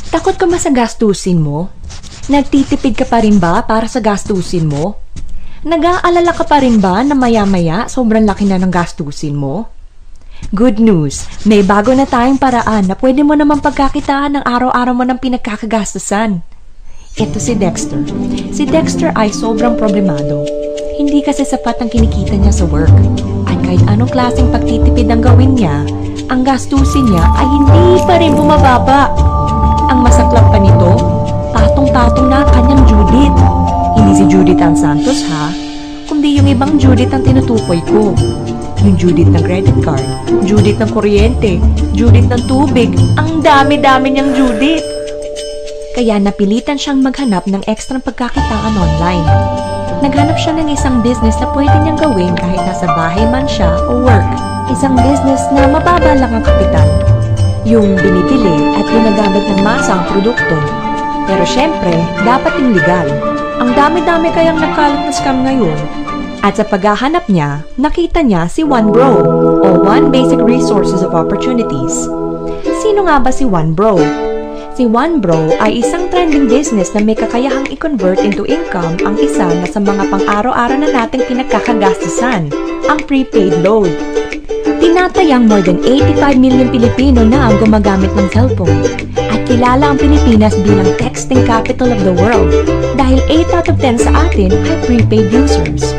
Takot ka ba sa gastusin mo? Nagtitipid ka pa rin ba para sa gastusin mo? Nag-aalala ka pa rin ba na maya-maya sobrang laki na ng gastusin mo? Good news, may bago na tayong paraan na pwede mo naman pagkakitaan ng araw-araw mo ng pinagkakagastusan. Ito si Dexter. Si Dexter ay sobrang problemado. Hindi kasi sapat ang kinikita niya sa work. At kahit anong klaseng pagtitipid ang gawin niya, ang gastusin niya ay hindi pa rin bumababa. Ang masaklap pa nito, patong-patong na kanyang Judith. Hindi si Judith ang Santos ha, kundi yung ibang Judith ang tinutukoy ko. Yung Judith ng credit card, Judith ng kuryente, Judith ng tubig, ang dami-dami niyang Judith. Kaya napilitan siyang maghanap ng ekstrang pagkakitaan online. Naghanap siya ng isang business na pwede niyang gawin kahit nasa bahay man siya o work. Isang business na mababa lang ang kapital. Yung binibili at ginagamit ng masa ang produkto. Pero syempre, dapat yung legal. Ang dami-dami kayang nagkalat na scam ngayon. At sa paghahanap niya, nakita niya si OneBro o One Basic Resources of Opportunities. Sino nga ba si OneBro? Si OneBro ay isang trending business na may kakayahang i-convert into income ang isa na sa mga pang-araw-araw na nating pinagkakagastusan, ang prepaid load. Tinatayang more than 85 million Pilipino na ang gumagamit ng cellphone. At kilala ang Pilipinas bilang texting capital of the world dahil 8 out of 10 sa atin ay prepaid users.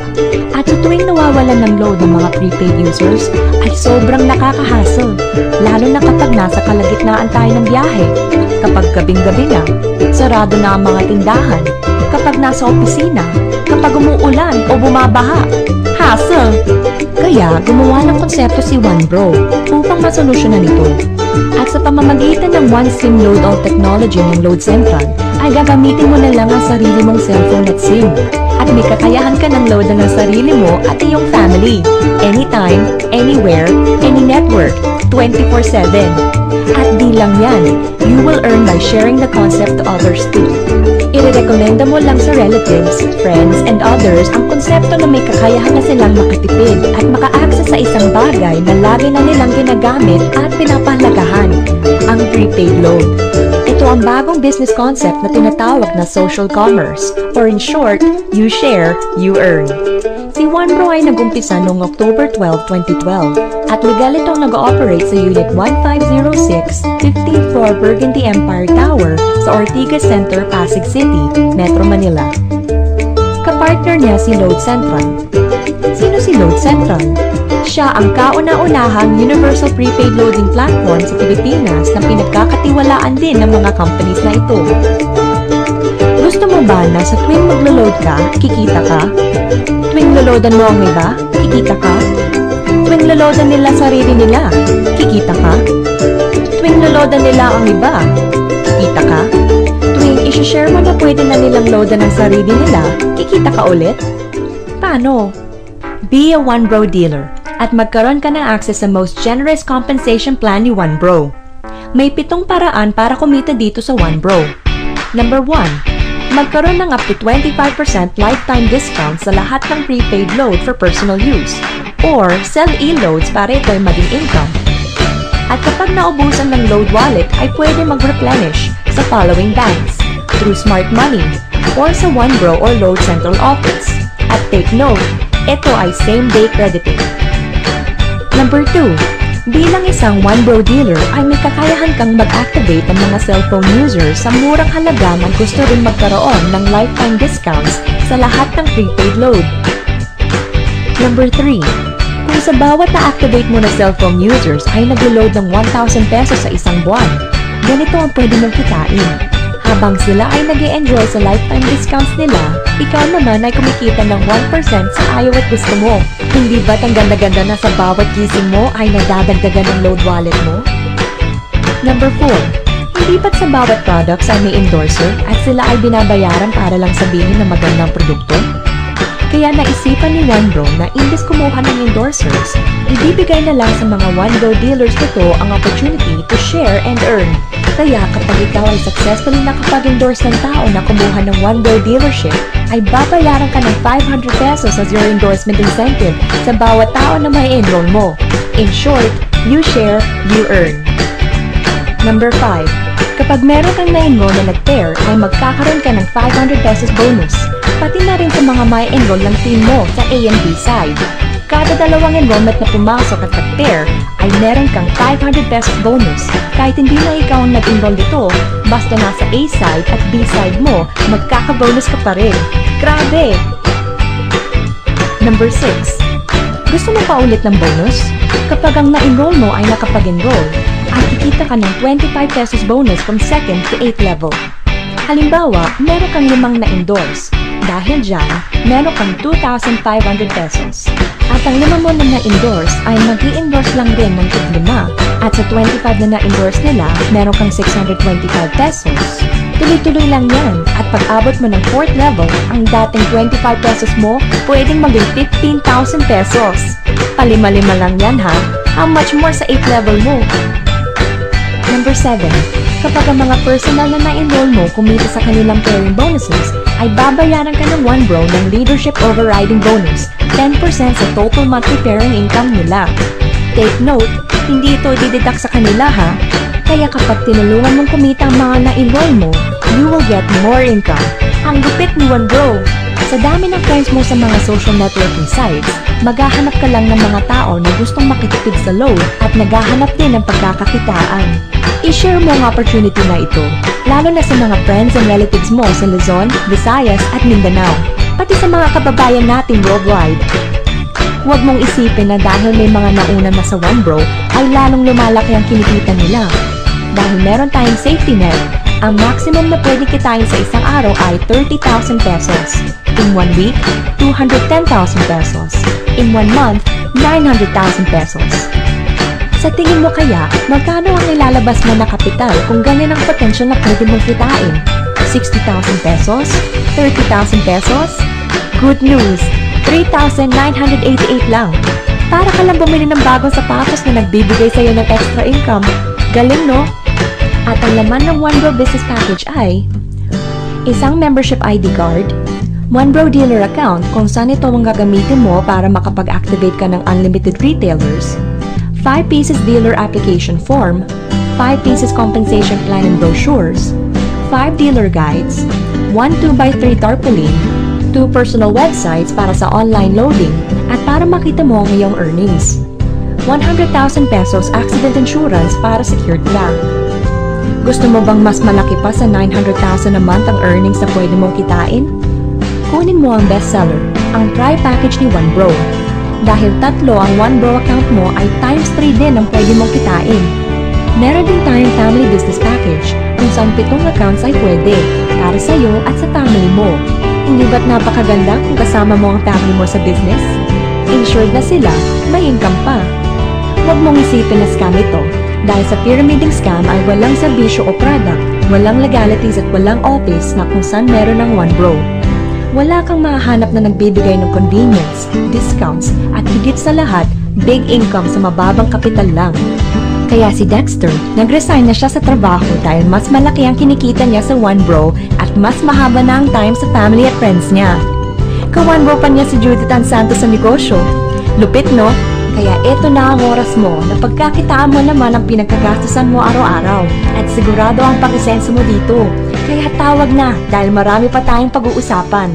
At sa tuwing nawawalan ng load ng mga prepaid users ay sobrang nakakahassle, lalo na kapag nasa kalagitnaan tayo ng biyahe, kapag gabing-gabi na, sarado na ang mga tindahan, kapag nasa opisina, kapag umuulan o bumabaha. Hassle! Kaya gumawa ng konsepto si OneBro upang masolusyonan ito. At sa pamamagitan ng One SIM Load All technology ng Load Central, ay gagamitin mo na lang ang sarili mong cellphone at SIM. At may kakayahan ka ng load ng sarili mo at iyong family. Anytime, anywhere, any network, 24/7. At di lang yan, you will earn by sharing the concept to others too. Irerekomenda mo lang sa relatives, friends, and others ang konsepto na may kakayahan na silang makatipid at maka-access sa isang bagay na lagi na nilang ginagamit at pinapahalagahan, ang prepaid load. Ito ang bagong business concept na tinatawag na social commerce, or in short, you share, you earn. Si OneBro ay nag-umpisa noong October 12, 2012 at legal itong nag-ooperate sa Unit 1506, 15th floor Burgundy Empire Tower sa Ortigas Center, Pasig City, Metro Manila. Kapartner niya si Load Central. Sino si Load Central? Siya ang kauna-unahang universal prepaid loading platform sa Pilipinas na pinagkakatiwalaan din ng mga companies na ito. Gusto mo ba na sa tuwing maglo-load ka, kikita ka? Tuwing loloadan mo ang iba, kikita ka? Tuwing loloadan nila sarili nila, kikita ka? Tuwing loloadan nila ang iba, kikita ka? Tuwing isi-share mo na pwede na nilang loadan ang sarili nila, kikita ka ulit? Paano? Be a OneBro dealer at magkaroon ka ng access sa most generous compensation plan ni OneBro. May 7 paraan para kumita dito sa OneBro. Number 1. Magkaroon ng up to 25% lifetime discount sa lahat ng prepaid load for personal use or sell e-loads para ito ay maging income. At kapag naubusan ng load wallet ay pwede mag-replenish sa following banks through Smart Money or sa OneBro or Load Central Office. At take note, ito ay same-day crediting. Number 2. Bilang isang OneBro dealer ay may kakayahan kang mag-activate ng mga cellphone users sa murang halaga na gusto rin magkaroon ng lifetime discounts sa lahat ng prepaid load. Number 3. Kung sa bawat na-activate mo na cellphone users ay nag-load ng 1,000 pesos sa isang buwan, ganito ang pwede mong kitain. Habang sila ay nag-e-enjoy sa lifetime discounts nila, ikaw naman ay kumikita ng 1% sa ayaw at gusto mo. Hindi ba't ang ganda-ganda na sa bawat gising mo ay nadadagdagan ng load wallet mo? Number 4. Hindi ba't sa bawat products ay may endorser at sila ay binabayaran para lang sabihin na magandang produkto? Kaya naisipan ni OneBro na imbes kumuha ng endorsers, ibibigay na lang sa mga OneBro dealers nito ang opportunity to share and earn. Kaya kapag ikaw ay successfully nakapag-endorse ng tao na kumuha ng OneBro dealership, ay babayaran ka ng 500 pesos as your endorsement incentive sa bawat tao na may enroll mo. In short, you share, you earn. Number 5. Kapag meron kang na-enroll na nag-pair, ay magkakaroon ka ng 500 pesos bonus. Pati na rin sa mga may enroll ng team mo sa A and B side. Kada dalawang enrollment na pumasok at nag-pair, ay meron kang 500 pesos bonus. Kahit hindi na ikaw ang nag-enroll dito, basta nasa A side at B side mo, magkaka-bonus ka pa rin. Grabe! Number 6. Gusto mo pa ulit ng bonus? Kapag ang na-enroll mo ay nakapag-enroll, ay kikita ka ng 25 pesos bonus from 2nd to 8th level. Halimbawa, meron kang 5 na-endorse. Dahil dyan, meron kang 2,500 pesos. At ang 5 mo na na-endorse ay mag-i-endorse lang rin ng 5. At sa 25 na na-endorse nila, meron kang 625 pesos. Tuloy-tuloy lang yan. At pag-abot mo ng 4th level, ang dating 25 pesos mo, pwedeng maging 15,000 pesos. Palima-lima lang yan ha. How much more sa 8th level mo? Number 7. Kapag ang mga personal na na-enroll mo kumita sa kanilang pairing bonuses, ay babayaran ka ng 1 bro ng leadership overriding bonus, 10% sa total monthly pairing income nila. Take note, hindi ito dideduct sa kanila ha. Kaya kapag tinulungan mong kumita ang mga na-enroll mo, you will get more income. Ang gupit ni 1 bro! Sa dami ng friends mo sa mga social networking sites, maghahanap ka lang ng mga tao na gustong makitipid sa load at naghahanap din ng pagkakakitaan. I-share mo ang opportunity na ito, lalo na sa mga friends and relatives mo sa Luzon, Visayas at Mindanao, pati sa mga kababayan natin worldwide. Huwag mong isipin na dahil may mga nauna na sa 1 bro, ay lalong lumalaki ang kinikita nila. Dahil meron tayong safety net, ang maximum na pwede kitain sa isang araw ay 30,000 pesos. In 1 week, 210,000 pesos. In 1 month, 900,000 pesos. Sa tingin mo kaya, magkano ang ilalabas mo na kapital kung ganyan ang potential na pwede mong kitain? 60,000 pesos? 30,000 pesos? Good news! 3,988 lang. Para ka lang bumili ng bagong sapatos na nagbibigay sa'yo ng extra income. Galing, no? At ang laman ng 1 bro business package ay isang membership ID card, 1 bro dealer account kung saan ito ang gagamitin mo para makapag-activate ka ng unlimited retailers, 5 pieces dealer application form, 5 pieces compensation plan and brochures, 5 dealer guides, 1 2x3 tarpaulin, 2 personal websites para sa online loading at para makita mo ang iyong earnings, 100,000 pesos accident insurance para secured ka. Gusto mo bang mas malaki pa sa 900,000 a month ang earnings na pwede mong kitain? Kunin mo ang bestseller, ang Try Package ni 1 bro. Dahil 3 ang 1 bro account mo ay times 3 din ang pwede mong kitain. Meron din tayong family business package kung saan 7 accounts ay pwede para sa iyo at sa family mo. Hindi ba't napakaganda kung kasama mo ang family mo sa business? Insured na sila, may income pa. Huwag mong isipin na scam ito. Dahil sa pyramiding scam ay walang serbisyo o product, walang legalities at walang office na kung saan meron ng 1 bro. Wala kang mahahanap na nagbibigay ng convenience, discounts, at higit sa lahat, big income sa mababang kapital lang. Kaya si Dexter, nag-resign na siya sa trabaho dahil mas malaki ang kinikita niya sa 1 bro at mas mahaba na ang time sa family at friends niya. Ka-1 bro pa niya si Judith Ann Santos sa negosyo. Lupit, no? Kaya eto na ang oras mo na pagkakitaan mo naman ang pinagkagastusan mo araw-araw at sigurado ang pakisenso mo dito. Kaya tawag na dahil marami pa tayong pag-uusapan.